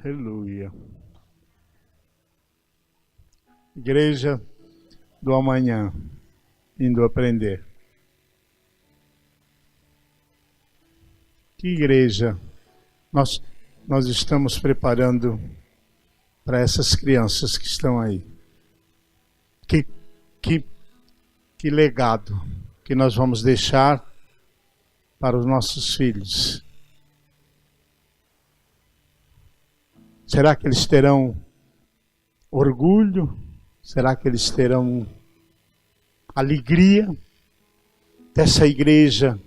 Aleluia. Igreja do amanhã, indo aprender. Que igreja nós estamos preparando para essas crianças que estão aí? Que legado que nós vamos deixar para os nossos filhos? Será que eles terão orgulho? Será que eles terão alegria dessa igreja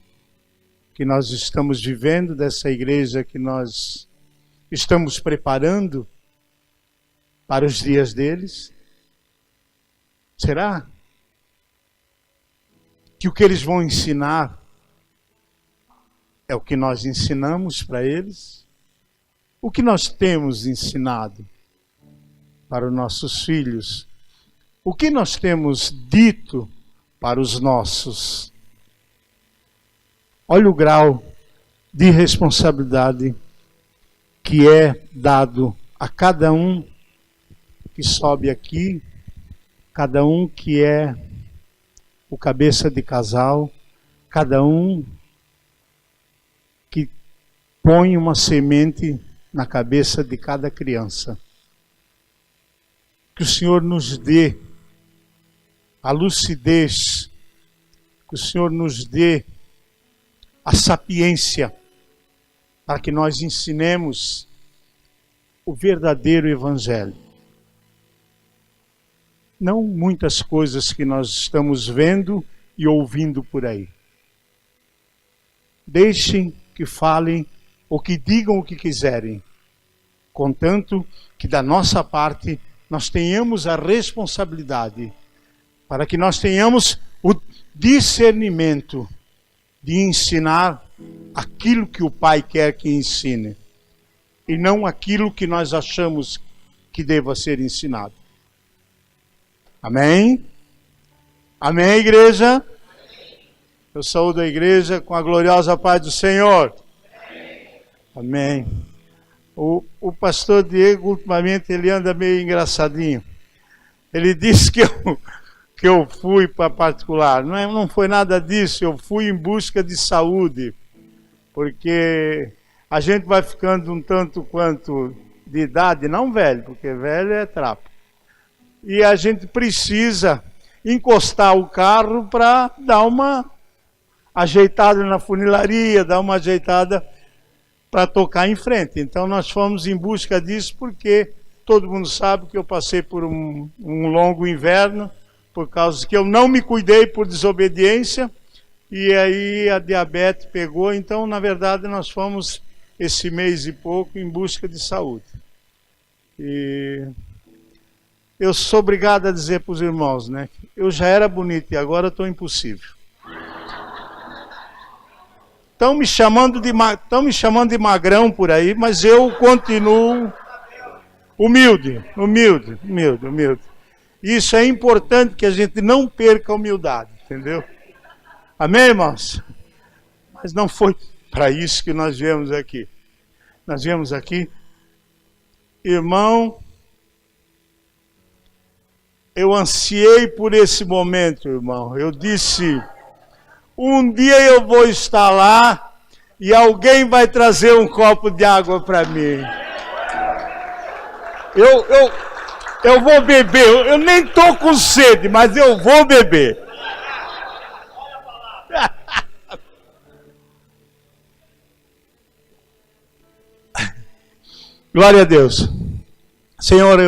que nós estamos vivendo, dessa igreja que nós estamos preparando para os dias deles? Será que o que eles vão ensinar é o que nós ensinamos para eles? O que nós temos ensinado para os nossos filhos? O que nós temos dito para os nossos? Olha o grau de responsabilidade que é dado a cada um que sobe aqui, cada um que é o cabeça de casal, cada um que põe uma semente na cabeça de cada criança. Que o Senhor nos dê a lucidez, que o Senhor nos dê a sapiência para que nós ensinemos o verdadeiro Evangelho. Não muitas coisas que nós estamos vendo e ouvindo por aí. Deixem que falem ou que digam o que quiserem, contanto que da nossa parte nós tenhamos a responsabilidade para que nós tenhamos o discernimento de ensinar aquilo que o Pai quer que ensine e não aquilo que nós achamos que deva ser ensinado. Amém? Amém, igreja? Eu saúdo a igreja com a gloriosa paz do Senhor. Amém. O pastor Diego, ultimamente, ele anda meio engraçadinho. Ele disse que eu fui para particular. Não foi nada disso, eu fui em busca de saúde. Porque a gente vai ficando um tanto quanto de idade, não velho, porque velho é trapo. E a gente precisa encostar o carro para dar uma ajeitada na funilaria, dar uma ajeitada para tocar em frente. Então nós fomos em busca disso porque todo mundo sabe que eu passei por um longo inverno, por causa que eu não me cuidei por desobediência, e aí a diabetes pegou. Então, na verdade, nós fomos esse mês e pouco em busca de saúde. E eu sou obrigado a dizer para os irmãos, né? Eu já era bonito e agora estou impossível. Estão me chamando de magrão por aí, mas eu continuo humilde. Isso é importante, que a gente não perca a humildade, entendeu? Amém, irmãos? Mas não foi para isso que nós viemos aqui. Nós viemos aqui, irmão, eu ansiei por esse momento, irmão. Eu disse, um dia eu vou estar lá e alguém vai trazer um copo de água para mim. Eu vou beber, eu nem estou com sede, mas eu vou beber. Glória a Deus. Senhor,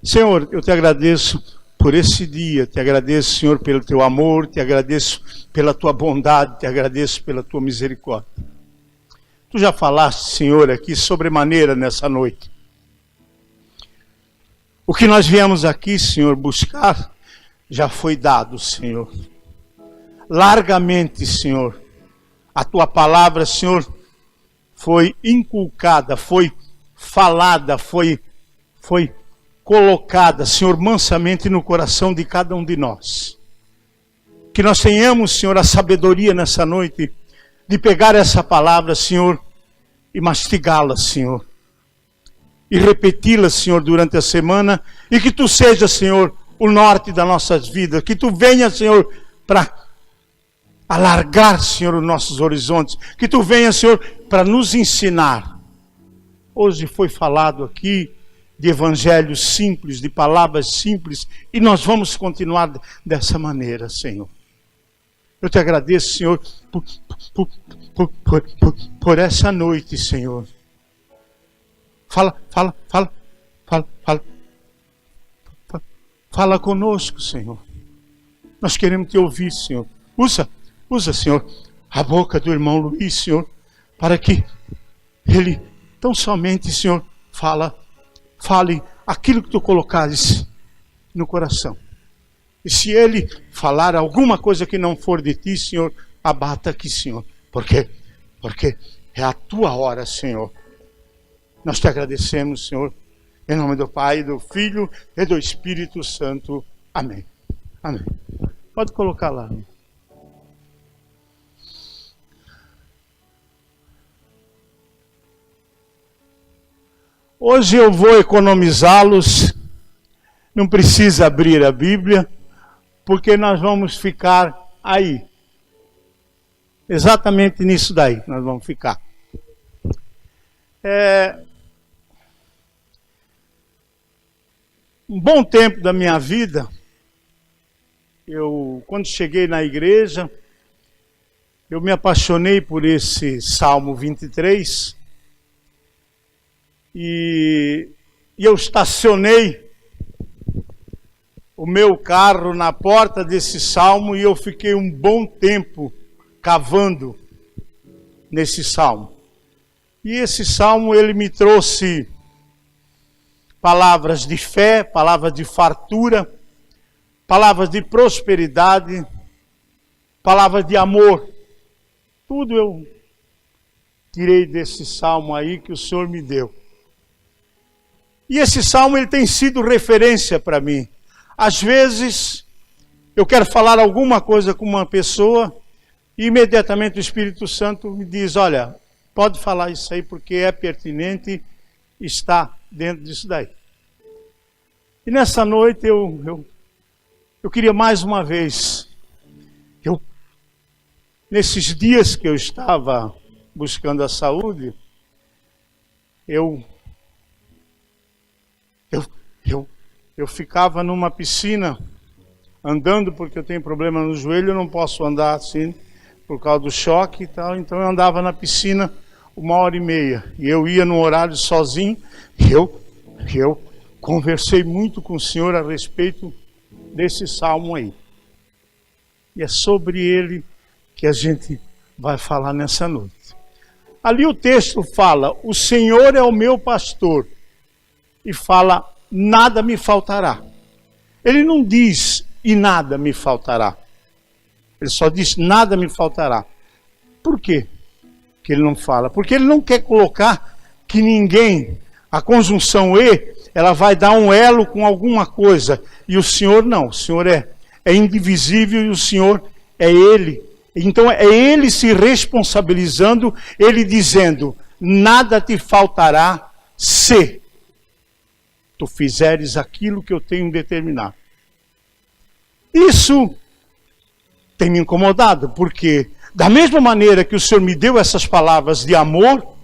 Senhor, eu te agradeço por esse dia, te agradeço, Senhor, pelo teu amor, te agradeço pela tua bondade, te agradeço pela tua misericórdia. Tu já falaste, Senhor, aqui sobremaneira nessa noite. O que nós viemos aqui, Senhor, buscar, já foi dado, Senhor. Largamente, Senhor. A tua palavra, Senhor, foi inculcada, foi falada, foi colocada, Senhor, mansamente no coração de cada um de nós. Que nós tenhamos, Senhor, a sabedoria nessa noite de pegar essa palavra, Senhor, e mastigá-las, Senhor. E repeti-las, Senhor, durante a semana. E que Tu seja, Senhor, o norte das nossas vidas. Que Tu venha, Senhor, para alargar, Senhor, os nossos horizontes. Que Tu venha, Senhor, para nos ensinar. Hoje foi falado aqui de evangelhos simples, de palavras simples. E nós vamos continuar dessa maneira, Senhor. Eu Te agradeço, Senhor, por essa noite, Senhor. Fala conosco, Senhor. Nós queremos Te ouvir, Senhor. Usa, Senhor, a boca do irmão Luiz, Senhor, para que ele tão somente, Senhor, fale aquilo que Tu colocares no coração. E se ele falar alguma coisa que não for de Ti, Senhor, abata aqui, Senhor. Porque é a Tua hora, Senhor. Nós Te agradecemos, Senhor, em nome do Pai, do Filho e do Espírito Santo. Amém. Amém. Pode colocar lá. Hoje eu vou economizá-los. Não precisa abrir a Bíblia, porque nós vamos ficar aí. Exatamente nisso daí nós vamos ficar. Um bom tempo da minha vida, quando cheguei na igreja, eu me apaixonei por esse Salmo 23, e eu estacionei o meu carro na porta desse Salmo e eu fiquei um bom tempo cavando nesse Salmo. E esse Salmo, ele me trouxe palavras de fé, palavras de fartura, palavras de prosperidade, palavras de amor. Tudo eu tirei desse Salmo aí que o Senhor me deu. E esse Salmo, ele tem sido referência para mim. Às vezes, eu quero falar alguma coisa com uma pessoa e imediatamente o Espírito Santo me diz, olha, pode falar isso aí porque é pertinente, está dentro disso daí. E nessa noite eu queria mais uma vez, nesses dias que eu estava buscando a saúde, eu ficava numa piscina, andando, porque eu tenho problema no joelho, eu não posso andar assim, por causa do choque e tal, então eu andava na piscina 1h30, e eu ia no horário sozinho, e eu conversei muito com o Senhor a respeito desse salmo aí. E é sobre ele que a gente vai falar nessa noite. Ali o texto fala, o Senhor é o meu pastor, e fala, nada me faltará. Ele não diz, e nada me faltará. Ele só diz, nada me faltará. Por quê que ele não fala? Porque ele não quer colocar que ninguém, a conjunção e, ela vai dar um elo com alguma coisa. E o Senhor não, o Senhor é indivisível e o Senhor é Ele. Então é Ele se responsabilizando, Ele dizendo, nada te faltará se tu fizeres aquilo que eu tenho determinado. Isso tem me incomodado, porque da mesma maneira que o Senhor me deu essas palavras de amor,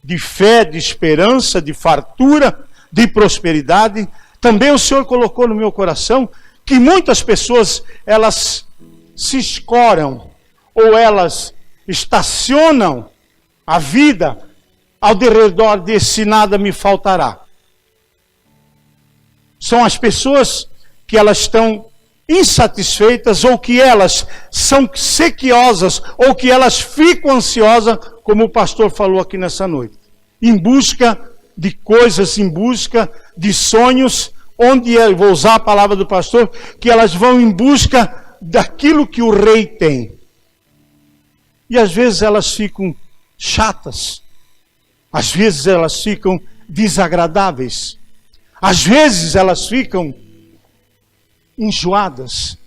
de fé, de esperança, de fartura, de prosperidade, também o Senhor colocou no meu coração que muitas pessoas, elas se escoram, ou elas estacionam a vida ao derredor desse nada me faltará. São as pessoas que elas estão insatisfeitas, ou que elas são sequiosas, ou que elas ficam ansiosas, como o pastor falou aqui nessa noite. Em busca de coisas, em busca de sonhos, onde eu vou usar a palavra do pastor, que elas vão em busca daquilo que o rei tem. E às vezes elas ficam chatas, às vezes elas ficam desagradáveis, às vezes elas ficam enjoadas,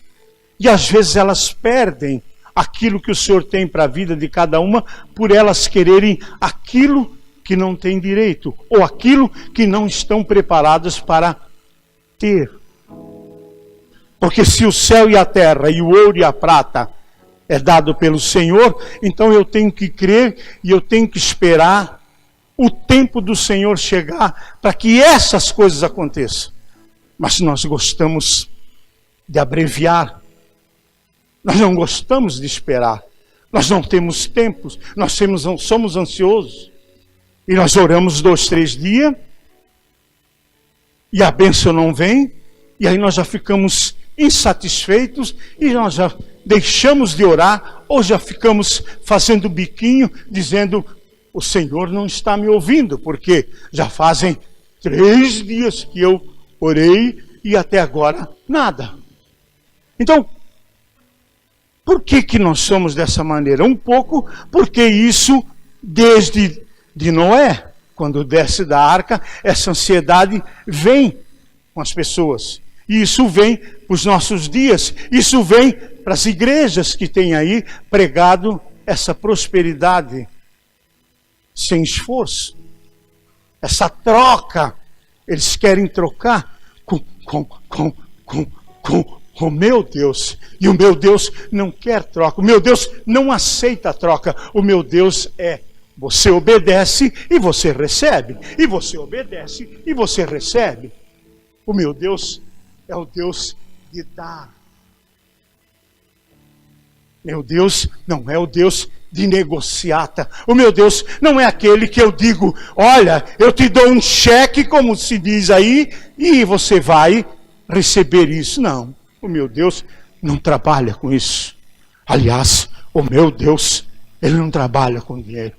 e às vezes elas perdem aquilo que o Senhor tem para a vida de cada uma, por elas quererem aquilo que não têm direito, ou aquilo que não estão preparadas para ter. Porque se o céu e a terra, e o ouro e a prata é dado pelo Senhor, então eu tenho que crer e eu tenho que esperar o tempo do Senhor chegar para que essas coisas aconteçam. Mas nós gostamos de abreviar, nós não gostamos de esperar, nós não temos tempos, nós somos ansiosos. E nós oramos 2, 3 dias, e a bênção não vem, e aí nós já ficamos insatisfeitos, e nós já deixamos de orar, ou já ficamos fazendo biquinho, dizendo, o Senhor não está me ouvindo, porque já fazem 3 dias que eu orei, e até agora nada. Então, por que nós somos dessa maneira? Um pouco porque isso, desde de Noé, quando desce da arca, essa ansiedade vem com as pessoas. E isso vem para os nossos dias. Isso vem para as igrejas que têm aí pregado essa prosperidade sem esforço. Essa troca. Eles querem trocar com o meu Deus. E o meu Deus não quer troca. O meu Deus não aceita troca. O meu Deus é: você obedece e você recebe. E você obedece e você recebe. O meu Deus é o Deus de dar. Meu Deus não é o Deus de negociata. O meu Deus não é aquele que eu digo, olha, eu te dou um cheque, como se diz aí, e você vai receber isso. Não, o meu Deus não trabalha com isso. Aliás, o meu Deus, ele não trabalha com dinheiro.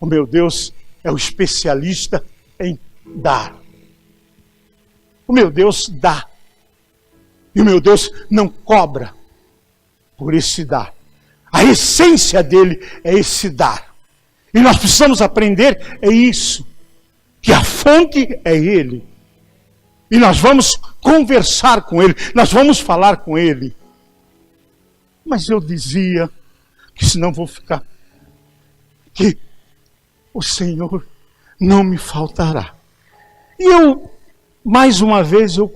O meu Deus é o especialista em dar. O meu Deus dá. E o meu Deus não cobra por esse dar. A essência dele é esse dar. E nós precisamos aprender é isso. Que a fonte é ele. E nós vamos conversar com ele. Nós vamos falar com ele. Mas eu dizia que senão vou ficar... que o Senhor não me faltará. E eu, mais uma vez, eu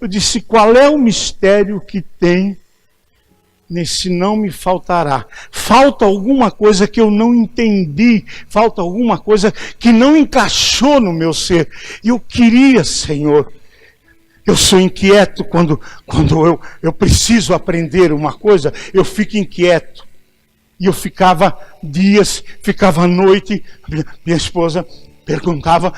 disse, qual é o mistério que tem nesse não me faltará? Falta alguma coisa que eu não entendi, falta alguma coisa que não encaixou no meu ser. E eu queria, Senhor, eu sou inquieto quando eu preciso aprender uma coisa, eu fico inquieto. E eu ficava dias, ficava noite, minha esposa perguntava,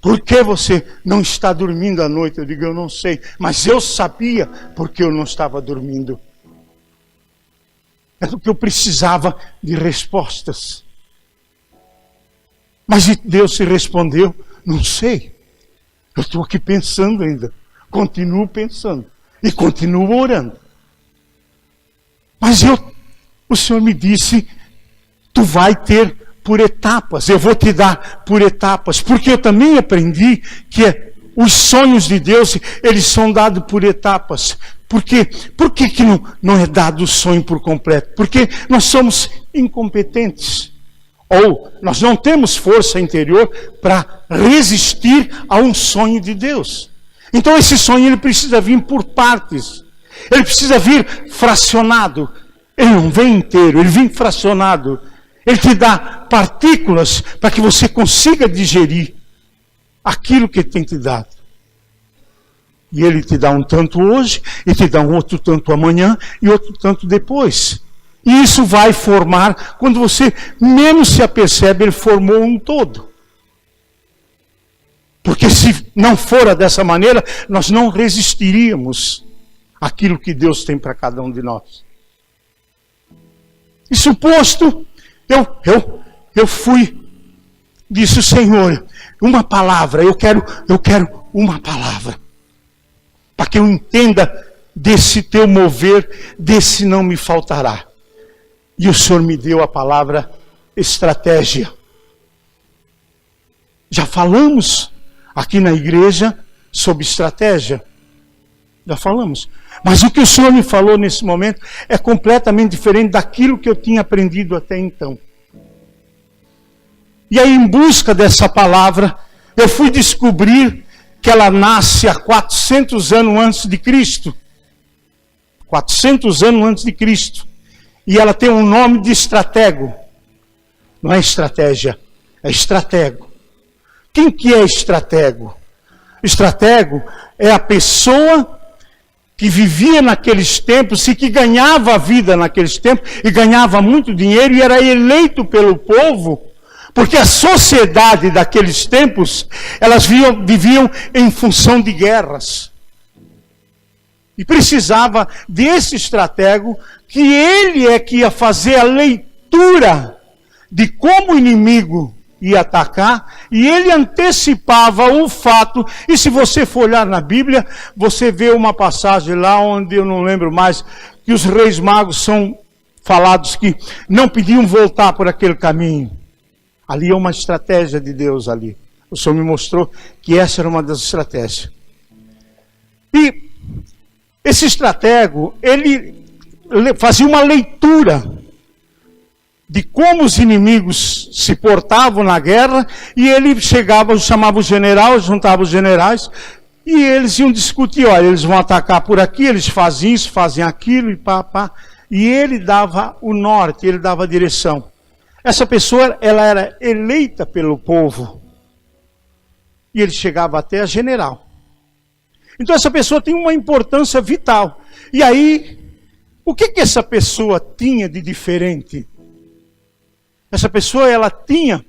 por que você não está dormindo à noite? Eu digo, eu não sei, mas eu sabia porque eu não estava dormindo. É porque eu precisava de respostas. Mas Deus se respondeu, não sei. Eu estou aqui pensando ainda, continuo pensando e continuo orando. Mas o Senhor me disse, tu vai ter por etapas, eu vou te dar por etapas, porque eu também aprendi que os sonhos de Deus, eles são dados por etapas. Por que não é dado o sonho por completo? Porque nós somos incompetentes, ou nós não temos força interior para resistir a um sonho de Deus. Então esse sonho ele precisa vir por partes. Ele precisa vir fracionado. Ele não vem inteiro, ele vem fracionado. Ele te dá partículas para que você consiga digerir aquilo que ele tem te dado. E ele te dá um tanto hoje, e te dá um outro tanto amanhã, e outro tanto depois. E isso vai formar, quando você menos se apercebe, ele formou um todo. Porque se não fora dessa maneira, nós não resistiríamos aquilo que Deus tem para cada um de nós. E suposto, eu fui, disse o Senhor, uma palavra, eu quero uma palavra, para que eu entenda desse teu mover, desse não me faltará. E o Senhor me deu a palavra estratégia. Já falamos aqui na igreja sobre estratégia. Já falamos. Mas o que o Senhor me falou nesse momento é completamente diferente daquilo que eu tinha aprendido até então. E aí, em busca dessa palavra, eu fui descobrir que ela nasce há 400 anos antes de Cristo. 400 anos antes de Cristo. E ela tem um nome de estratego. Não é estratégia, é estratego. Quem que é estratego? Estratego é a pessoa que vivia naqueles tempos e que ganhava a vida naqueles tempos e ganhava muito dinheiro e era eleito pelo povo, porque a sociedade daqueles tempos, elas viviam em função de guerras. E precisava desse estratego, que ele é que ia fazer a leitura de como o inimigo ia atacar, e ele antecipava o fato. E se você for olhar na Bíblia, você vê uma passagem lá onde eu não lembro mais, que os reis magos são falados que não podiam voltar por aquele caminho. Ali é uma estratégia de Deus ali. O Senhor me mostrou que essa era uma das estratégias. E esse estratego, ele fazia uma leitura de como os inimigos se portavam na guerra, e ele chegava, chamava o general, juntava os generais, e eles iam discutir, olha, eles vão atacar por aqui, eles fazem isso, fazem aquilo, e pá. E ele dava o norte, ele dava a direção. Essa pessoa, ela era eleita pelo povo, e ele chegava até a general. Então essa pessoa tem uma importância vital. E aí, o que essa pessoa tinha de diferente? Essa pessoa, ela tinha,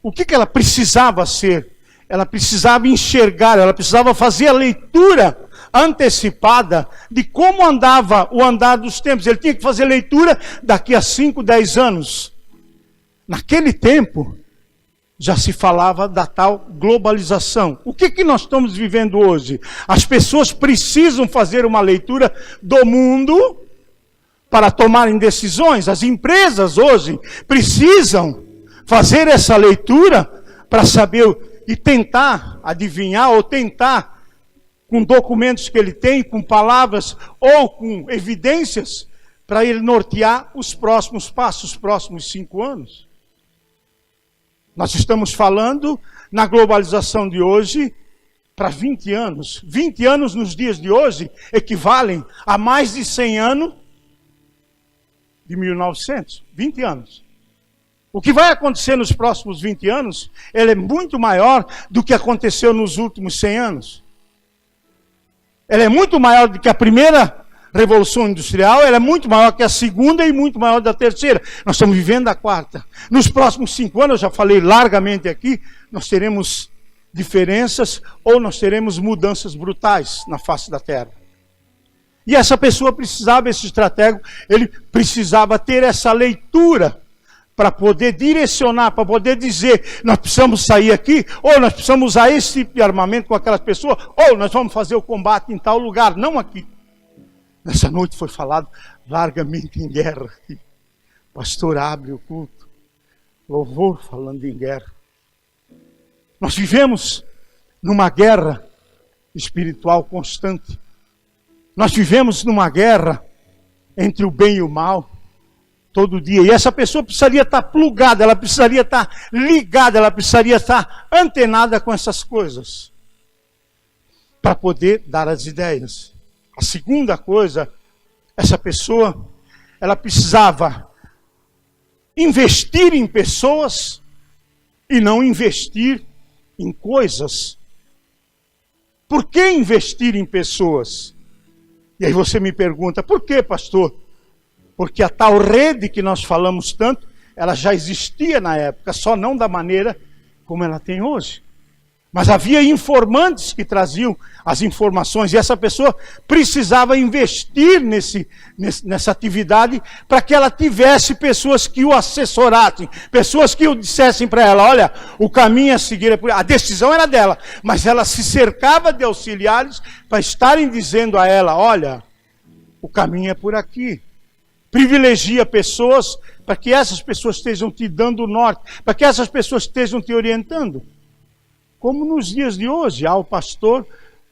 o que ela precisava ser? Ela precisava enxergar, ela precisava fazer a leitura antecipada de como andava o andar dos tempos. Ele tinha que fazer leitura daqui a 5, 10 anos. Naquele tempo, já se falava da tal globalização. O que nós estamos vivendo hoje? As pessoas precisam fazer uma leitura do mundo para tomarem decisões. As empresas hoje precisam fazer essa leitura para saber e tentar adivinhar ou tentar, com documentos que ele tem, com palavras ou com evidências, para ele nortear os próximos passos, os próximos 5 anos. Nós estamos falando na globalização de hoje para 20 anos. 20 anos nos dias de hoje equivalem a mais de 100 anos de 1900. 20 anos. O que vai acontecer nos próximos 20 anos, ele é muito maior do que aconteceu nos últimos 100 anos. Ela é muito maior do que a primeira Revolução Industrial, ela é muito maior que a segunda e muito maior da terceira. Nós estamos vivendo a quarta. Nos próximos 5 anos, eu já falei largamente aqui, nós teremos diferenças ou nós teremos mudanças brutais na face da terra. E essa pessoa precisava, esse estratego, ele precisava ter essa leitura para poder direcionar, para poder dizer, nós precisamos sair aqui, ou nós precisamos usar esse tipo de armamento com aquelas pessoas, ou nós vamos fazer o combate em tal lugar, não aqui. Nessa noite foi falado largamente em guerra. O pastor abre o culto. Louvor falando em guerra. Nós vivemos numa guerra espiritual constante. Nós vivemos numa guerra entre o bem e o mal. Todo dia. E essa pessoa precisaria estar plugada, ela precisaria estar ligada, ela precisaria estar antenada com essas coisas. Para poder dar as ideias. A segunda coisa, essa pessoa, ela precisava investir em pessoas e não investir em coisas. Por que investir em pessoas? E aí você me pergunta, por que, pastor? Porque a tal rede que nós falamos tanto, ela já existia na época, só não da maneira como ela tem hoje. Mas havia informantes que traziam as informações, e essa pessoa precisava investir nessa atividade para que ela tivesse pessoas que o assessorassem, pessoas que o dissessem para ela, olha, o caminho a seguir é por aí. A decisão era dela, mas ela se cercava de auxiliares para estarem dizendo a ela, olha, o caminho é por aqui. Privilegia pessoas para que essas pessoas estejam te dando o norte, para que essas pessoas estejam te orientando. Como nos dias de hoje, o pastor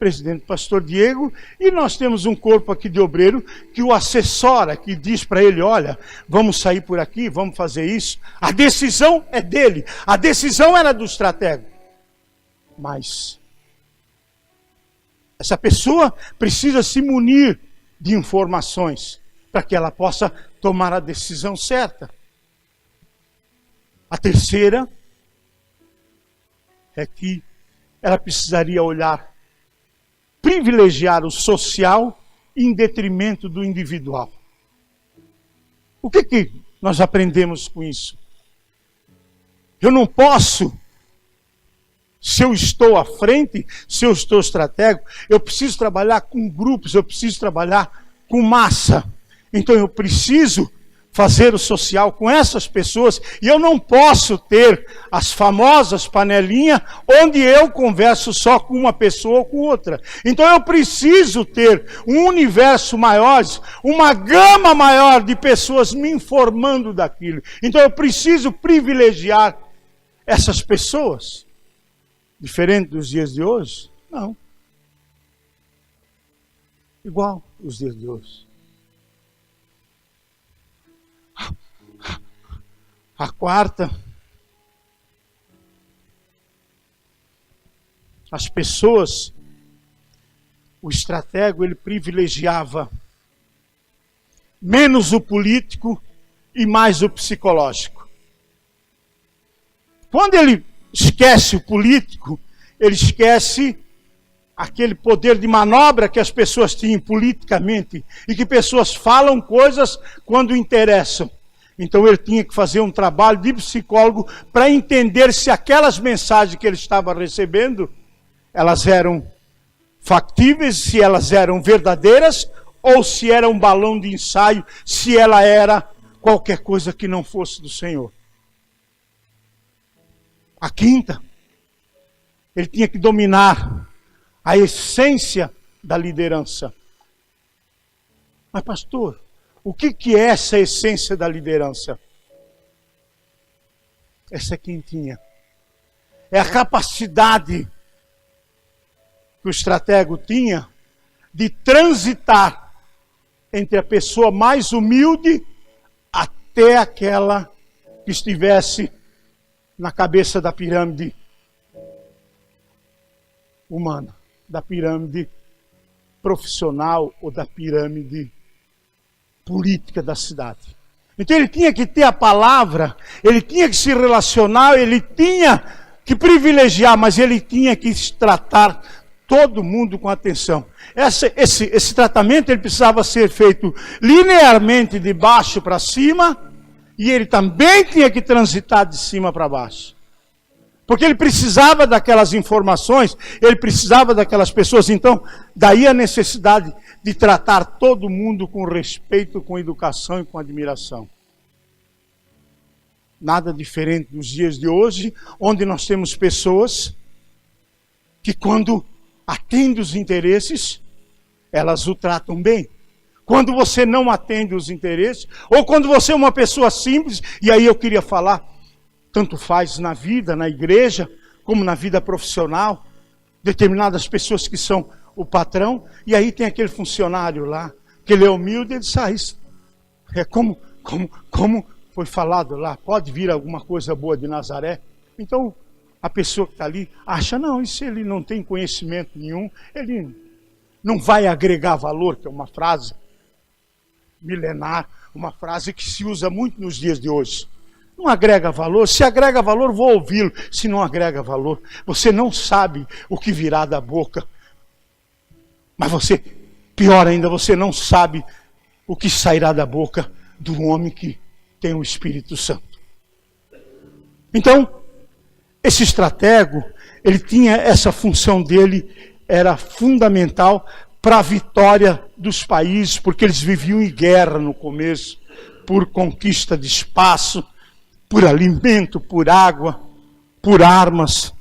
presidente pastor Diego, e nós temos um corpo aqui de obreiro que o assessora, que diz para ele, olha, vamos sair por aqui, vamos fazer isso. A decisão é dele, a decisão era do estratego. Mas essa pessoa precisa se munir de informações para que ela possa tomar a decisão certa. A terceira é que ela precisaria privilegiar o social em detrimento do individual. O que nós aprendemos com isso? Eu não posso, se eu estou à frente, se eu estou estratégico, eu preciso trabalhar com grupos, eu preciso trabalhar com massa. Então eu preciso fazer o social com essas pessoas, e eu não posso ter as famosas panelinhas onde eu converso só com uma pessoa ou com outra. Então eu preciso ter um universo maior, uma gama maior de pessoas me informando daquilo. Então eu preciso privilegiar essas pessoas. Diferente dos dias de hoje? Não. Igual os dias de hoje. A quarta, as pessoas, o estratego, ele privilegiava menos o político e mais o psicológico. Quando ele esquece o político, ele esquece aquele poder de manobra que as pessoas tinham politicamente e que pessoas falam coisas quando interessam. Então ele tinha que fazer um trabalho de psicólogo para entender se aquelas mensagens que ele estava recebendo, elas eram factíveis, se elas eram verdadeiras, ou se era um balão de ensaio, se ela era qualquer coisa que não fosse do Senhor. A quinta, ele tinha que dominar a essência da liderança. Mas pastor, o que é essa essência da liderança? Essa é quem tinha. É a capacidade que o estratego tinha de transitar entre a pessoa mais humilde até aquela que estivesse na cabeça da pirâmide humana, da pirâmide profissional ou da pirâmide política da cidade. Então ele tinha que ter a palavra, ele tinha que se relacionar, ele tinha que privilegiar, mas ele tinha que tratar todo mundo com atenção. Esse tratamento ele precisava ser feito linearmente de baixo para cima, e ele também tinha que transitar de cima para baixo. Porque ele precisava daquelas informações, ele precisava daquelas pessoas. Então, daí a necessidade de tratar todo mundo com respeito, com educação e com admiração. Nada diferente dos dias de hoje, onde nós temos pessoas que quando atendem os interesses, elas o tratam bem. Quando você não atende os interesses, ou quando você é uma pessoa simples, e aí eu queria falar, tanto faz na vida, na igreja, como na vida profissional, determinadas pessoas que são o patrão, e aí tem aquele funcionário lá, que ele é humilde, ele sai. É como foi falado lá, pode vir alguma coisa boa de Nazaré. Então, a pessoa que está ali acha, não, e se ele não tem conhecimento nenhum, ele não vai agregar valor, que é uma frase milenar, uma frase que se usa muito nos dias de hoje. Não agrega valor. Se agrega valor, vou ouvi-lo. Se não agrega valor, você não sabe o que virá da boca. Mas você, pior ainda, você não sabe o que sairá da boca do homem que tem o Espírito Santo. Então, esse estratego, ele tinha essa função dele, era fundamental para a vitória dos países, porque eles viviam em guerra no começo, por conquista de espaço, por alimento, por água, por armas.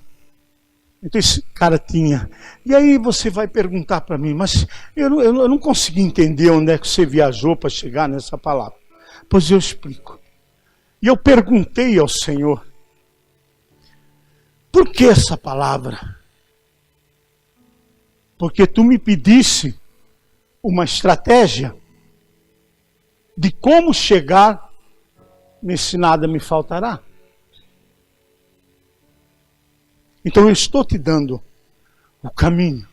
Então esse cara tinha. E aí você vai perguntar para mim, mas eu não consegui entender onde é que você viajou para chegar nessa palavra. Pois eu explico. E eu perguntei ao Senhor, por que essa palavra? porque tu me pedisse uma estratégia de como chegar nesse nada me faltará. Então eu estou te dando o caminho.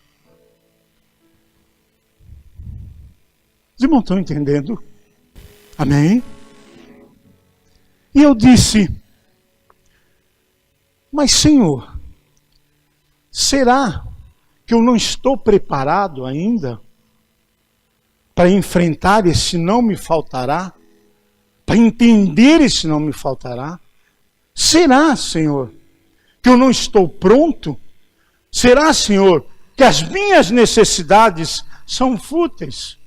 Os irmãos estão entendendo? Amém? E eu disse, mas Senhor, será que eu não estou preparado ainda para enfrentar esse não me faltará? Para entender esse não me faltará? Será, Senhor, que eu não estou pronto? Será, Senhor, que as minhas necessidades são fúteis?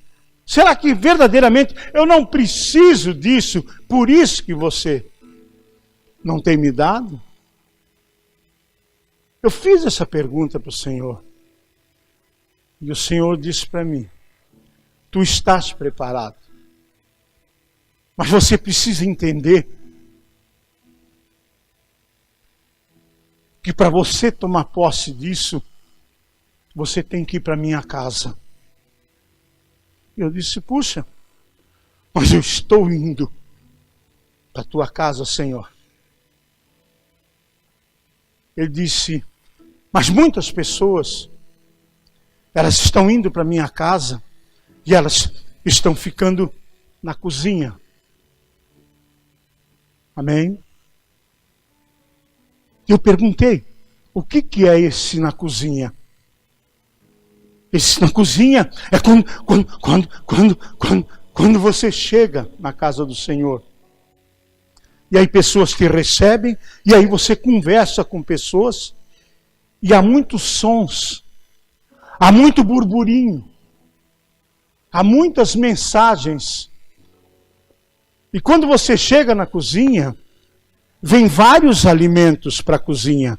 Será que verdadeiramente eu não preciso disso, por isso que você não tem me dado? Eu fiz essa pergunta para o Senhor. E o Senhor disse para mim, tu estás preparado. Mas você precisa entender que para você tomar posse disso, você tem que ir para a minha casa. Eu disse, puxa, mas eu estou indo para a tua casa, Senhor. Ele disse, mas muitas pessoas, elas estão indo para a minha casa e elas estão ficando na cozinha. Amém? Eu perguntei, o que é esse na cozinha? Esse na cozinha é quando você chega na casa do Senhor. E aí pessoas te recebem, e aí você conversa com pessoas, e há muitos sons, há muito burburinho, há muitas mensagens. E quando você chega na cozinha, vem vários alimentos para a cozinha.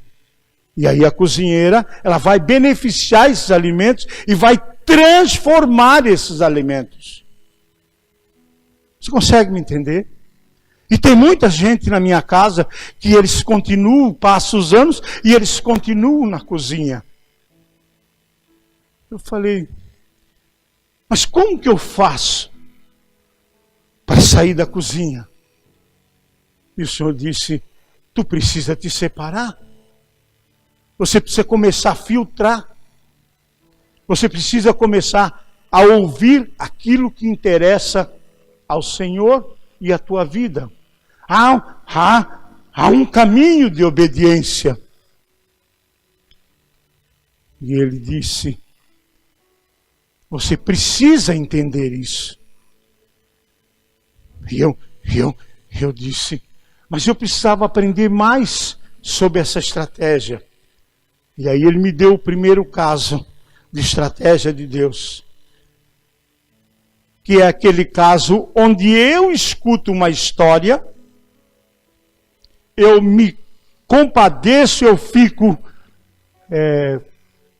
E aí a cozinheira, ela vai beneficiar esses alimentos e vai transformar esses alimentos. Você consegue me entender? E tem muita gente na minha casa que eles continuam, passam os anos e eles continuam na cozinha. Eu falei, mas como que eu faço para sair da cozinha? E o Senhor disse, tu precisa te separar. Você precisa começar a filtrar. Você precisa começar a ouvir aquilo que interessa ao Senhor e à tua vida. Há um caminho de obediência. E ele disse, você precisa entender isso. E eu disse, mas eu precisava aprender mais sobre essa estratégia. E aí ele me deu o primeiro caso de estratégia de Deus. Que é aquele caso onde eu escuto uma história, eu me compadeço, eu fico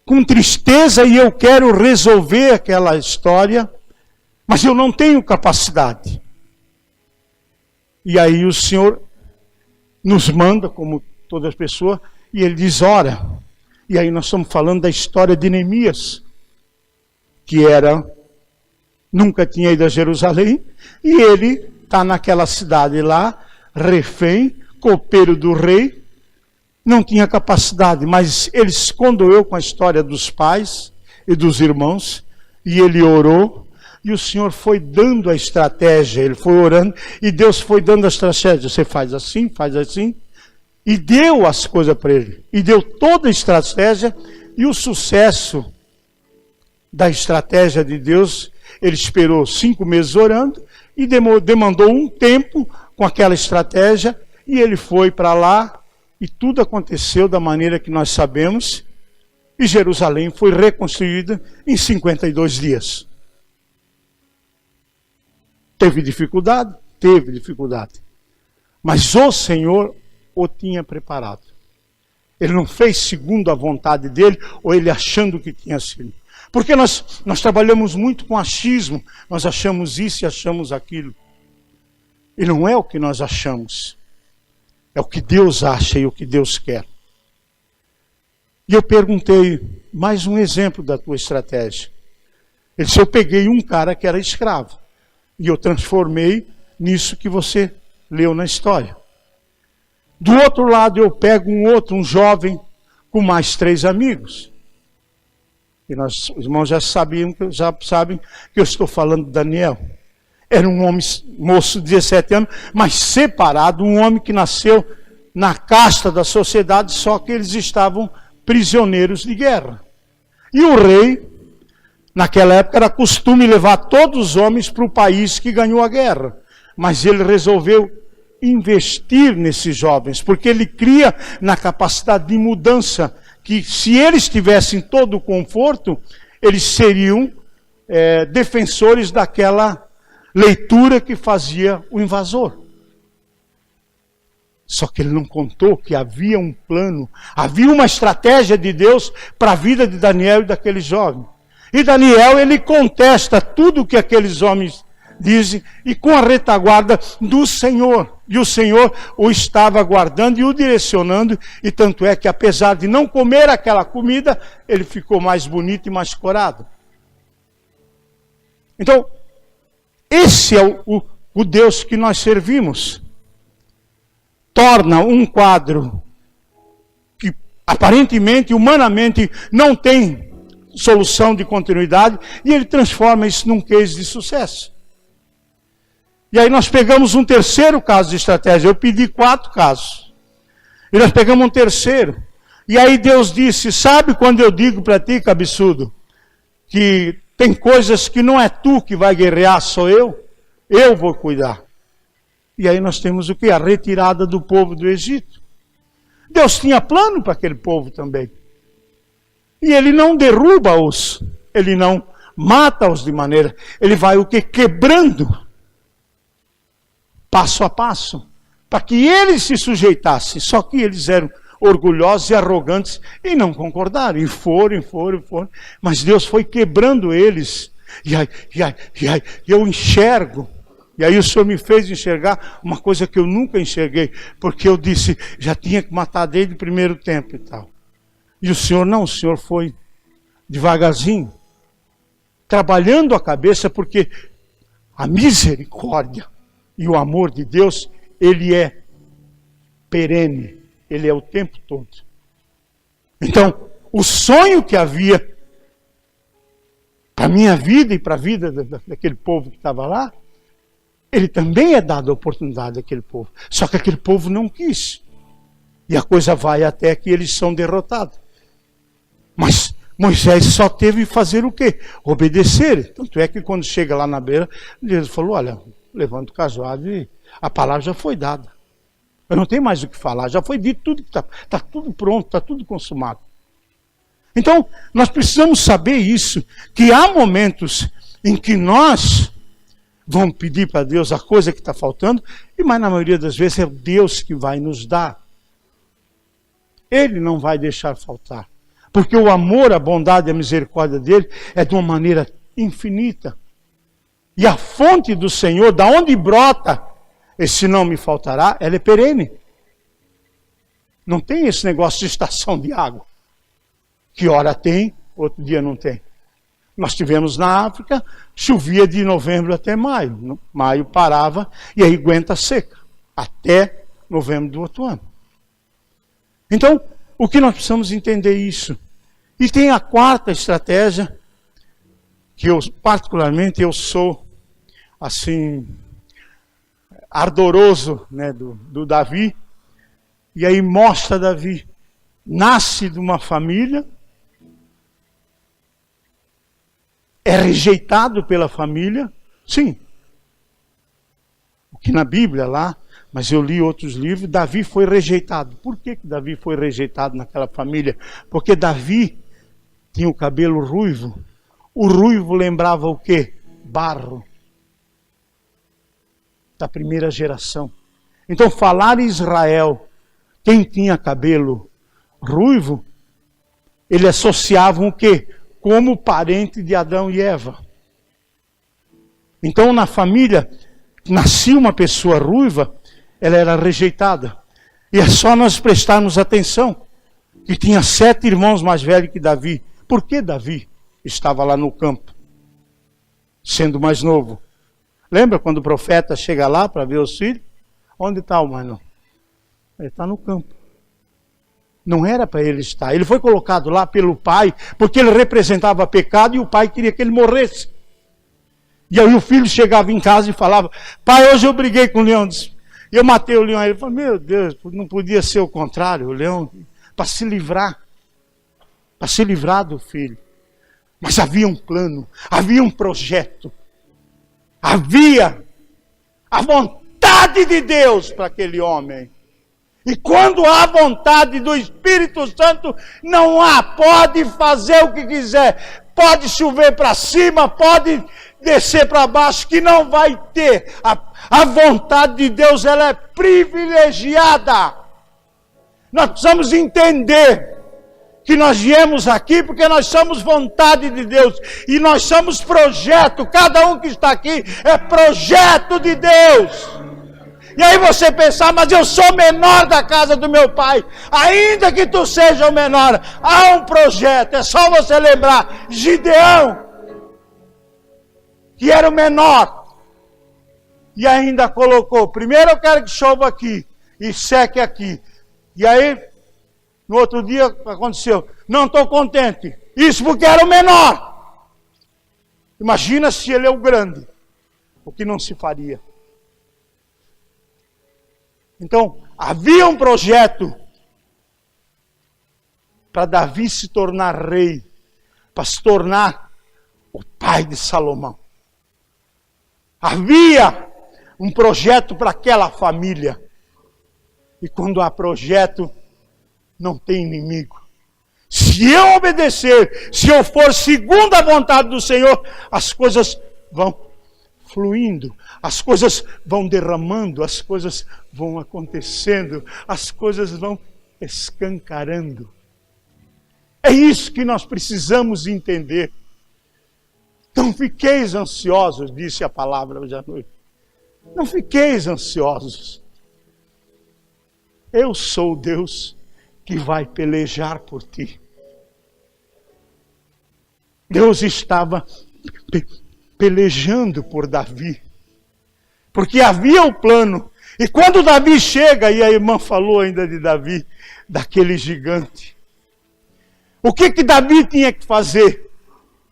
com tristeza e eu quero resolver aquela história, mas eu não tenho capacidade. E aí o Senhor nos manda, como todas as pessoas, e ele diz, ora. E aí nós estamos falando da história de Neemias, que nunca tinha ido a Jerusalém, e ele está naquela cidade lá, refém, copeiro do rei, não tinha capacidade, mas ele se condoeu com a história dos pais e dos irmãos, e ele orou, e o Senhor foi dando a estratégia, ele foi orando, e Deus foi dando a estratégia, você faz assim, e deu as coisas para ele, e deu toda a estratégia, e o sucesso da estratégia de Deus, ele esperou 5 meses orando, e demandou um tempo com aquela estratégia, e ele foi para lá, e tudo aconteceu da maneira que nós sabemos, e Jerusalém foi reconstruída em 52 dias. Teve dificuldade? Teve dificuldade. Mas o Senhor o tinha preparado. Ele não fez segundo a vontade dele, ou ele achando que tinha sido. Porque nós trabalhamos muito com achismo, nós achamos isso e achamos aquilo. E não é o que nós achamos, é o que Deus acha e o que Deus quer. E eu perguntei, mais um exemplo da tua estratégia. Ele disse, eu peguei um cara que era escravo e eu transformei nisso que você leu na história. Do outro lado eu pego um jovem com mais 3 amigos. E nós, os irmãos já sabem que eu estou falando de Daniel. Era um homem moço de 17 anos, mas separado, um homem que nasceu na casta da sociedade, só que eles estavam prisioneiros de guerra. E o rei, naquela época, era costume levar todos os homens para o país que ganhou a guerra. Mas ele resolveu investir nesses jovens, porque ele cria na capacidade de mudança, que se eles tivessem todo o conforto, eles seriam defensores daquela leitura que fazia o invasor. Só que ele não contou que havia um plano, havia uma estratégia de Deus para a vida de Daniel e daquele jovem. E Daniel, ele contesta tudo o que aqueles homens dizem, e com a retaguarda do Senhor. E o Senhor o estava guardando e o direcionando, e tanto é que apesar de não comer aquela comida, ele ficou mais bonito e mais corado. Então, esse é o Deus que nós servimos. Torna um quadro que aparentemente, humanamente, não tem solução de continuidade, e ele transforma isso num case de sucesso. E aí nós pegamos um terceiro caso de estratégia. Eu pedi 4 casos. E nós pegamos um terceiro. E aí Deus disse, sabe quando eu digo para ti, cabeçudo, que tem coisas que não é tu que vai guerrear, sou eu? Eu vou cuidar. E aí nós temos o quê? A retirada do povo do Egito. Deus tinha plano para aquele povo também. E ele não derruba-os, ele não mata-os de maneira, ele vai o quê? Quebrando, passo a passo, para que eles se sujeitassem. Só que eles eram orgulhosos e arrogantes e não concordaram, e foram. Mas Deus foi quebrando eles. E aí, eu enxergo. E aí o Senhor me fez enxergar uma coisa que eu nunca enxerguei, porque eu disse, já tinha que matar desde o primeiro tempo e tal. E o Senhor não, o Senhor foi devagarzinho, trabalhando a cabeça, porque a misericórdia e o amor de Deus, ele é perene, ele é o tempo todo. Então, o sonho que havia para a minha vida e para a vida daquele povo que estava lá, ele também é dado a oportunidade àquele povo. Só que aquele povo não quis. E a coisa vai até que eles são derrotados. Mas Moisés só teve que fazer o quê? Obedecer. Tanto é que quando chega lá na beira, Deus falou, olha, levanta o cajado e a palavra já foi dada. Eu não tenho mais o que falar, já foi dito tudo, está tudo pronto, está tudo consumado. Então, nós precisamos saber isso, que há momentos em que nós vamos pedir para Deus a coisa que está faltando, mas na maioria das vezes é Deus que vai nos dar. Ele não vai deixar faltar. Porque o amor, a bondade e a misericórdia dele é de uma maneira infinita. E a fonte do Senhor, da onde brota esse não me faltará, ela é perene. Não tem esse negócio de estação de água. Que hora tem, outro dia não tem. Nós tivemos na África, chovia de novembro até maio. Maio parava e aí aguenta seca. Até novembro do outro ano. Então, o que nós precisamos entender isso? E tem a 4ª estratégia, que eu, particularmente, eu sou, assim, ardoroso, né, do Davi. E aí mostra Davi, nasce de uma família, é rejeitado pela família, sim. O que na Bíblia lá, mas eu li outros livros, Davi foi rejeitado. Por que Davi foi rejeitado naquela família? Porque Davi tinha o cabelo ruivo. O ruivo lembrava o quê? Barro. Da primeira geração. Então falar em Israel, quem tinha cabelo ruivo, ele associavam o quê? Como parente de Adão e Eva. Então na família, nascia uma pessoa ruiva, ela era rejeitada. E é só nós prestarmos atenção, que tinha 7 irmãos mais velhos que Davi. Por que Davi estava lá no campo, sendo mais novo? Lembra quando o profeta chega lá para ver os filhos? Onde está o mano? Ele está no campo. Não era para ele estar. Ele foi colocado lá pelo pai, porque ele representava pecado e o pai queria que ele morresse. E aí o filho chegava em casa e falava: pai, hoje eu briguei com o leão. Eu matei o leão. Ele falou: meu Deus, não podia ser o contrário, o leão, para se livrar do filho. Mas havia um plano, havia um projeto, havia a vontade de Deus para aquele homem. E quando há vontade do Espírito Santo, não há, pode fazer o que quiser, pode chover para cima, pode descer para baixo, que não vai ter. A vontade de Deus, ela é privilegiada. Nós precisamos entender que nós viemos aqui porque nós somos vontade de Deus. E nós somos projeto. Cada um que está aqui é projeto de Deus. E aí você pensar: mas eu sou menor da casa do meu pai. Ainda que tu seja o menor, há um projeto. É só você lembrar. Gideão, que era o menor, e ainda colocou: primeiro eu quero que chova aqui e seque aqui. E aí, no outro dia aconteceu: não estou contente. Isso porque era o menor. Imagina se ele é o grande. O que não se faria. Então, havia um projeto para Davi se tornar rei, para se tornar o pai de Salomão. Havia um projeto para aquela família. E quando há projeto, não tem inimigo. Se eu obedecer, se eu for segundo a vontade do Senhor, as coisas vão fluindo, as coisas vão derramando, as coisas vão acontecendo, as coisas vão escancarando. É isso que nós precisamos entender. Não fiqueis ansiosos, disse a palavra hoje à noite. Não fiqueis ansiosos. Eu sou o Deus que vai pelejar por ti. Deus estava pelejando por Davi, porque havia um plano. E quando Davi chega, e a irmã falou ainda de Davi, daquele gigante, o que Davi tinha que fazer?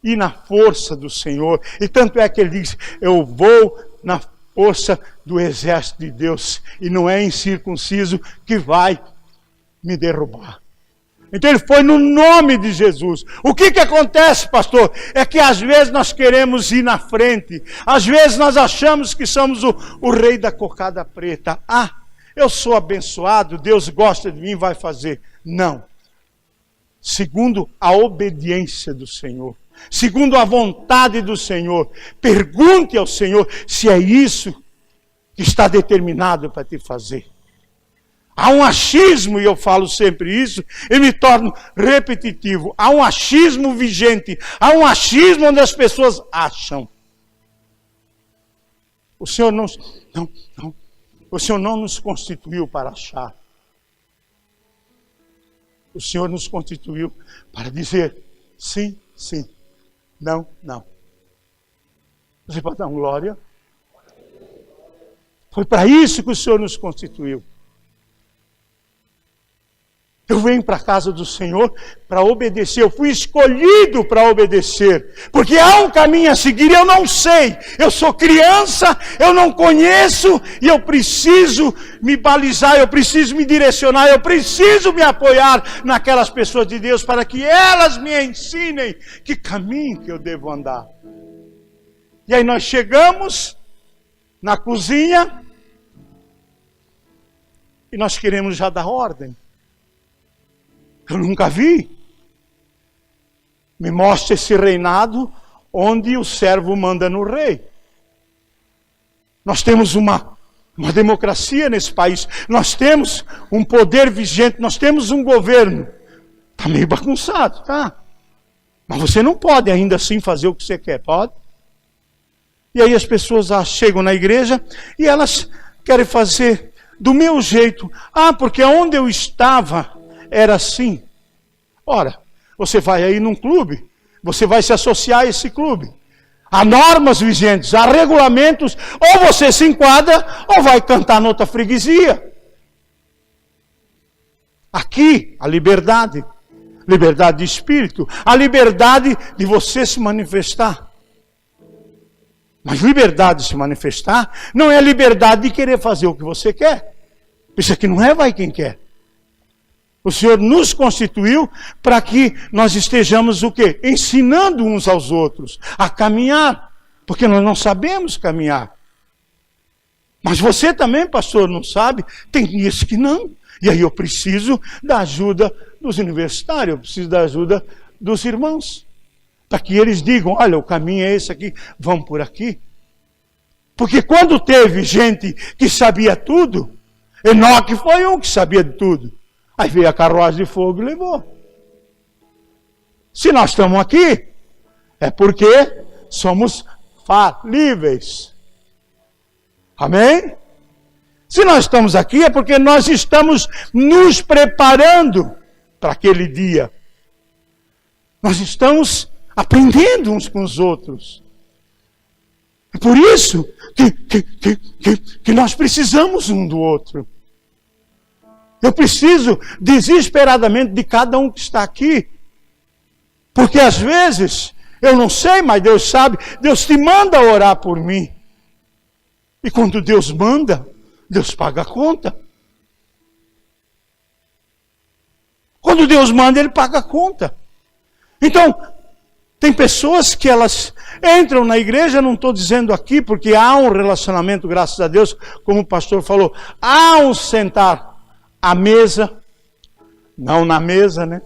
Ir na força do Senhor. E tanto é que ele diz: eu vou na força do exército de Deus, e não é incircunciso que vai me derrubar. Então ele foi no nome de Jesus. O que acontece, pastor? É que às vezes nós queremos ir na frente. Às vezes nós achamos que somos o rei da cocada preta. Ah, eu sou abençoado, Deus gosta de mim, vai fazer. Não. Segundo a obediência do Senhor. Segundo a vontade do Senhor. Pergunte ao Senhor se é isso que está determinado para te fazer. Há um achismo, e eu falo sempre isso, e me torno repetitivo. Há um achismo vigente. Há um achismo onde as pessoas acham. O Senhor o Senhor não nos constituiu para achar. O Senhor nos constituiu para dizer sim, sim, não, não. Você pode dar uma glória? Foi para isso que o Senhor nos constituiu. Eu venho para a casa do Senhor para obedecer. Eu fui escolhido para obedecer. Porque há um caminho a seguir, eu não sei. Eu sou criança, eu não conheço. E eu preciso me balizar, eu preciso me direcionar. Eu preciso me apoiar naquelas pessoas de Deus para que elas me ensinem que caminho que eu devo andar. E aí nós chegamos na cozinha e nós queremos já dar ordem. Eu nunca vi. Me mostra esse reinado onde o servo manda no rei. Nós temos uma democracia nesse país. Nós temos um poder vigente. Nós temos um governo. Está meio bagunçado, tá? Mas você não pode ainda assim fazer o que você quer, pode? E aí as pessoas chegam na igreja e elas querem fazer do meu jeito. Ah, porque onde eu estava era assim. Ora, Você vai aí num clube, você vai se associar a esse clube. Há normas vigentes, há regulamentos, ou você se enquadra, ou vai cantar noutra freguesia. Aqui, a liberdade de espírito, a liberdade de você se manifestar. Mas liberdade de se manifestar não é a liberdade de querer fazer o que você quer. Isso aqui não é vai quem quer. O Senhor nos constituiu para que nós estejamos o quê? Ensinando uns aos outros a caminhar. Porque nós não sabemos caminhar. Mas você também, pastor, não sabe? Tem dias que não. E aí eu preciso da ajuda dos universitários, eu preciso da ajuda dos irmãos. Para que eles digam, olha, o caminho é esse aqui, vamos por aqui. Porque quando teve gente que sabia tudo, Enoque foi um que sabia de tudo. Aí veio a carruagem de fogo e levou. Se nós estamos aqui, é porque somos falíveis. Amém? Se nós estamos aqui, é porque nós estamos nos preparando para aquele dia. Nós estamos aprendendo uns com os outros. É por isso que nós precisamos um do outro. Eu preciso desesperadamente de cada um que está aqui. Porque às vezes, eu não sei, mas Deus sabe, Deus te manda orar por mim. E quando Deus manda, Deus paga a conta. Quando Deus manda, Ele paga a conta. Então, tem pessoas que elas entram na igreja, não estou dizendo aqui, porque há um relacionamento, graças a Deus, como o pastor falou, há um sentar à mesa, não na mesa, né?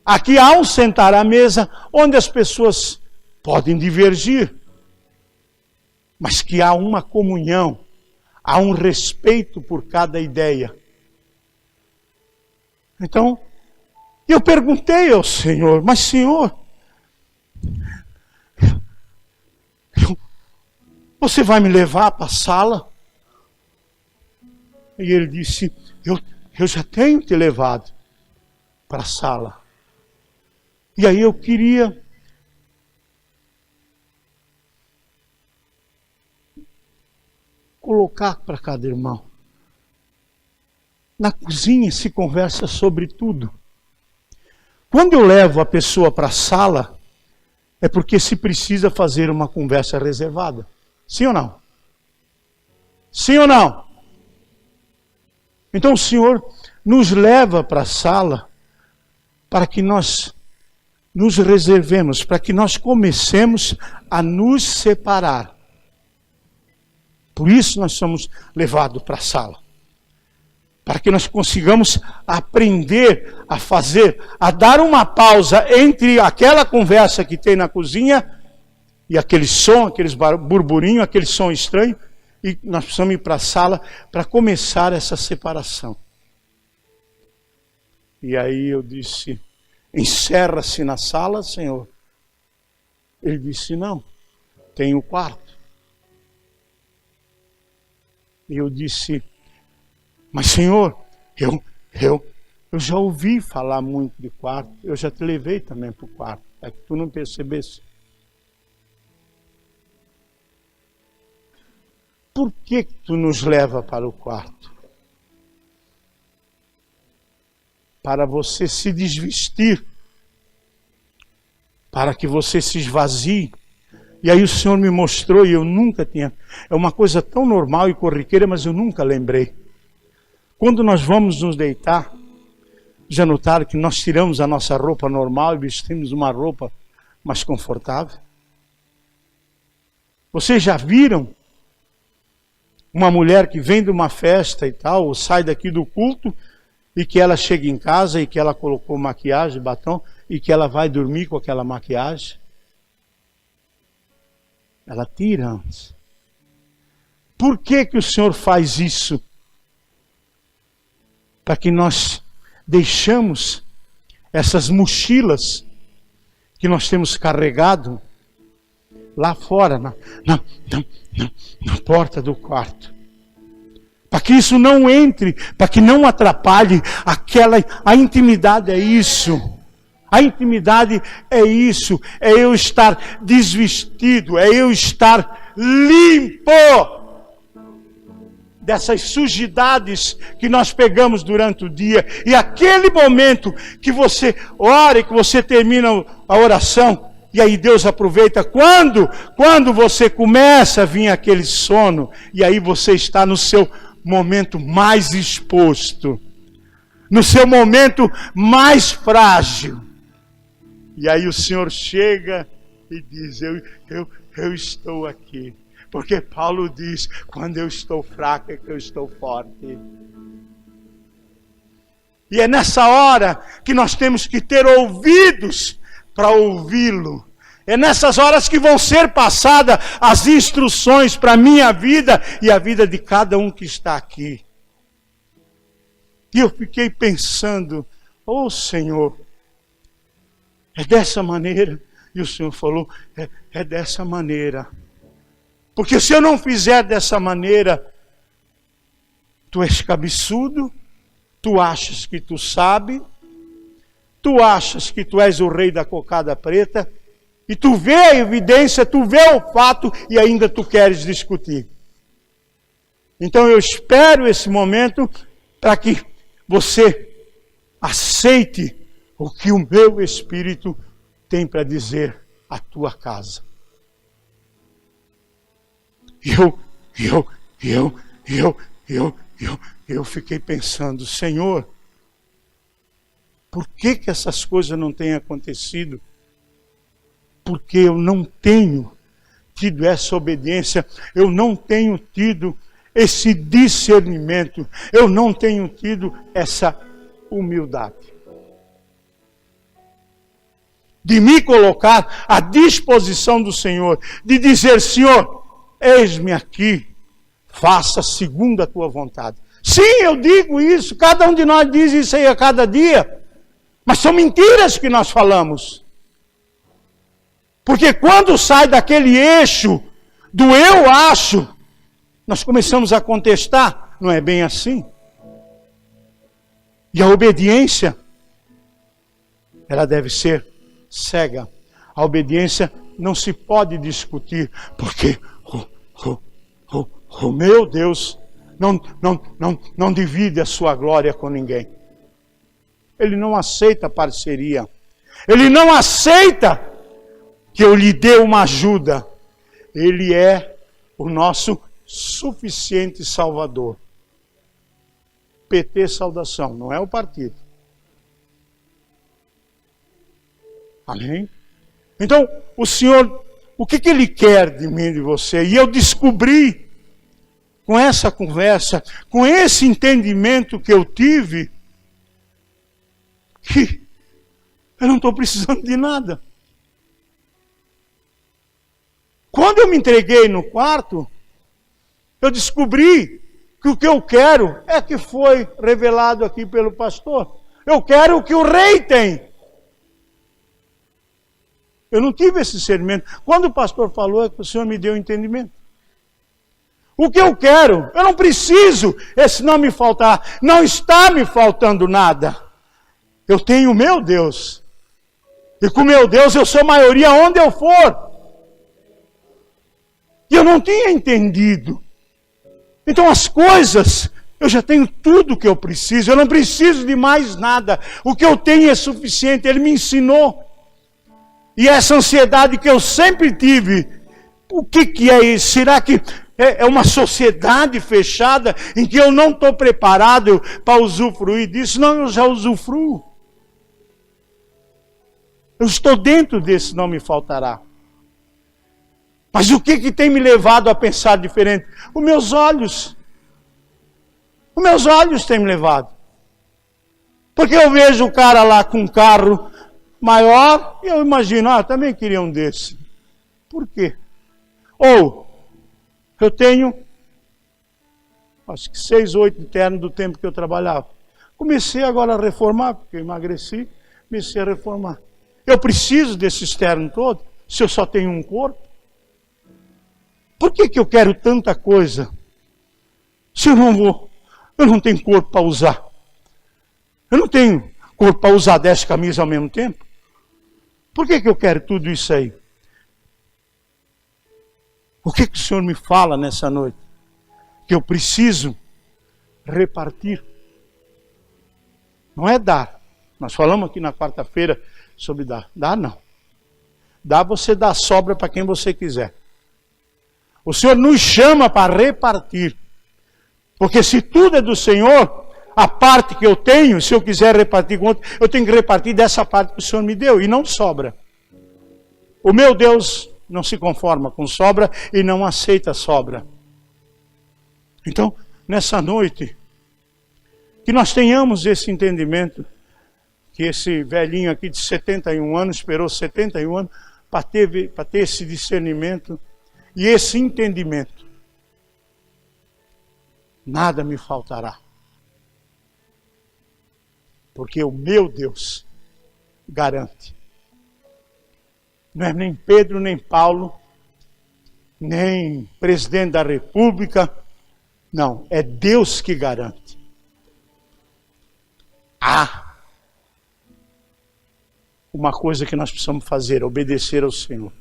Aqui há um sentar à mesa, onde as pessoas podem divergir, mas que há uma comunhão, há um respeito por cada ideia. Então, eu perguntei ao Senhor, mas Senhor, você vai me levar para a sala? E ele disse, eu já tenho te levado para a sala. E aí eu queria colocar para cada irmão. Na cozinha se conversa sobre tudo. Quando eu levo a pessoa para a sala, é porque se precisa fazer uma conversa reservada. Sim ou não? Sim ou não? Então o Senhor nos leva para a sala para que nós nos reservemos, para que nós comecemos a nos separar. Por isso nós somos levados para a sala. Para que nós consigamos aprender a fazer, a dar uma pausa entre aquela conversa que tem na cozinha e aquele som, aqueles burburinhos, aquele som estranho, e nós precisamos ir para a sala para começar essa separação. E aí eu disse, encerra-se na sala, Senhor? Ele disse, não, tem o quarto. E eu disse, mas Senhor, eu já ouvi falar muito de quarto, eu já te levei também para o quarto, é que tu não percebesse. Por que tu nos leva para o quarto? Para você se desvestir, para que você se esvazie. E aí o Senhor me mostrou e eu nunca tinha, é uma coisa tão normal e corriqueira, mas eu nunca lembrei. Quando nós vamos nos deitar, já notaram que nós tiramos a nossa roupa normal e vestimos uma roupa mais confortável? Vocês já viram uma mulher que vem de uma festa e tal, ou sai daqui do culto, e que ela chega em casa e que ela colocou maquiagem, batom, e que ela vai dormir com aquela maquiagem? Ela tira antes. Por que o Senhor faz isso? Para que nós deixamos essas mochilas que nós temos carregado lá fora, na porta do quarto. para que isso não entre, para que não atrapalhe a intimidade. É isso. A intimidade é isso, é eu estar desvestido, é eu estar limpo dessas sujidades que nós pegamos durante o dia. E aquele momento que você ora e que você termina a oração, e aí Deus aproveita quando você começa a vir aquele sono, e aí você está no seu momento mais exposto, no seu momento mais frágil. E aí o Senhor chega e diz, eu estou aqui. Porque Paulo diz, quando eu estou fraco é que eu estou forte. E é nessa hora que nós temos que ter ouvidos para ouvi-lo. É nessas horas que vão ser passadas as instruções para a minha vida e a vida de cada um que está aqui. E eu fiquei pensando, Senhor, é dessa maneira? E o Senhor falou, é dessa maneira. Porque se eu não fizer dessa maneira, tu és cabeçudo, tu achas que tu sabe, tu achas que tu és o rei da cocada preta, e tu vê a evidência, tu vê o fato, e ainda tu queres discutir. Então eu espero esse momento para que você aceite o que o meu Espírito tem para dizer à tua casa. Eu fiquei pensando, Senhor, por que essas coisas não têm acontecido? Porque eu não tenho tido essa obediência, eu não tenho tido esse discernimento, eu não tenho tido essa humildade. De me colocar à disposição do Senhor, de dizer, Senhor, eis-me aqui, faça segundo a tua vontade. Sim, eu digo isso, cada um de nós diz isso aí a cada dia, mas são mentiras que nós falamos. Porque quando sai daquele eixo do eu acho, nós começamos a contestar, não é bem assim. E a obediência, ela deve ser cega. A obediência não se pode discutir, porque o meu Deus não divide a sua glória com ninguém. Ele não aceita parceria. Ele não aceita que eu lhe dê uma ajuda. Ele é o nosso suficiente Salvador. PT saudação, não é o partido. Amém? Então, o Senhor, o que Ele quer de mim e de você? E eu descobri, com essa conversa, com esse entendimento que eu tive, que eu não estou precisando de nada. Quando eu me entreguei no quarto, eu descobri que o que eu quero é que foi revelado aqui pelo pastor. Eu quero o que o rei tem. Eu não tive esse discernimento. Quando o pastor falou, é que o Senhor me deu entendimento. O que eu quero, eu não preciso, esse não me faltar. Não está me faltando nada. Eu tenho o meu Deus. E com o meu Deus eu sou maioria onde eu for. E eu não tinha entendido. Então as coisas, eu já tenho tudo o que eu preciso. Eu não preciso de mais nada. O que eu tenho é suficiente. Ele me ensinou. E essa ansiedade que eu sempre tive, o que é isso? Será que é uma sociedade fechada em que eu não estou preparado para usufruir disso? Não, eu já usufruo. Eu estou dentro desse, não me faltará. Mas o que tem me levado a pensar diferente? Os meus olhos. Os meus olhos têm me levado. Porque eu vejo o cara lá com um carro maior, e eu imagino, eu também queria um desse. Por quê? Ou, eu tenho, acho que 6, 8 ternos do tempo que eu trabalhava. Comecei agora a reformar, porque eu emagreci, comecei a reformar. Eu preciso desses ternos todos, se eu só tenho um corpo? Por que eu quero tanta coisa, se eu não vou Eu não tenho corpo para usar. Eu não tenho corpo para usar 10 camisas ao mesmo tempo. Por que eu quero tudo isso aí? O que o Senhor me fala nessa noite? Que eu preciso repartir. Não é dar. Nós falamos aqui na quarta-feira sobre dar. Dar não. Dar você dá sobra para quem você quiser. O Senhor nos chama para repartir. Porque se tudo é do Senhor, a parte que eu tenho, se eu quiser repartir com outro, eu tenho que repartir dessa parte que o Senhor me deu. E não sobra. O meu Deus não se conforma com sobra e não aceita sobra. Então, nessa noite, que nós tenhamos esse entendimento, que esse velhinho aqui de 71 anos, esperou 71 anos, para ter esse discernimento e esse entendimento. Nada me faltará. Porque o meu Deus garante. Não é nem Pedro, nem Paulo, nem presidente da República. Não, é Deus que garante. Uma coisa que nós precisamos fazer, obedecer ao Senhor.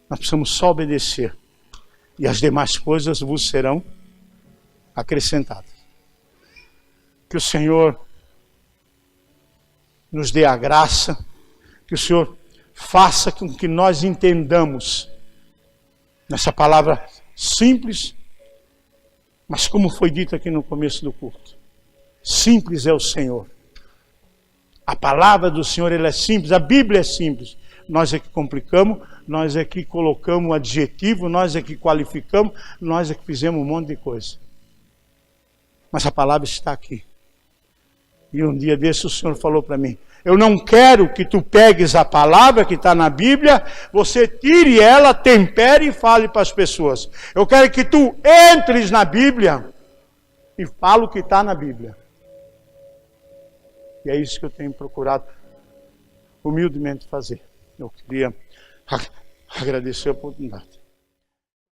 Nós precisamos só obedecer. E as demais coisas vos serão acrescentadas. Que o Senhor nos dê a graça, que o Senhor faça com que nós entendamos nessa palavra simples, mas como foi dito aqui no começo do culto, simples é o Senhor. A palavra do Senhor, ela é simples, a Bíblia é simples. Nós é que complicamos, nós é que colocamos um adjetivo, nós é que qualificamos, nós é que fizemos um monte de coisa. Mas a palavra está aqui. E um dia desse o Senhor falou para mim, eu não quero que tu pegues a palavra que está na Bíblia, você tire ela, tempere e fale para as pessoas. Eu quero que tu entres na Bíblia e fale o que está na Bíblia. E é isso que eu tenho procurado humildemente fazer. Eu queria agradecer a oportunidade.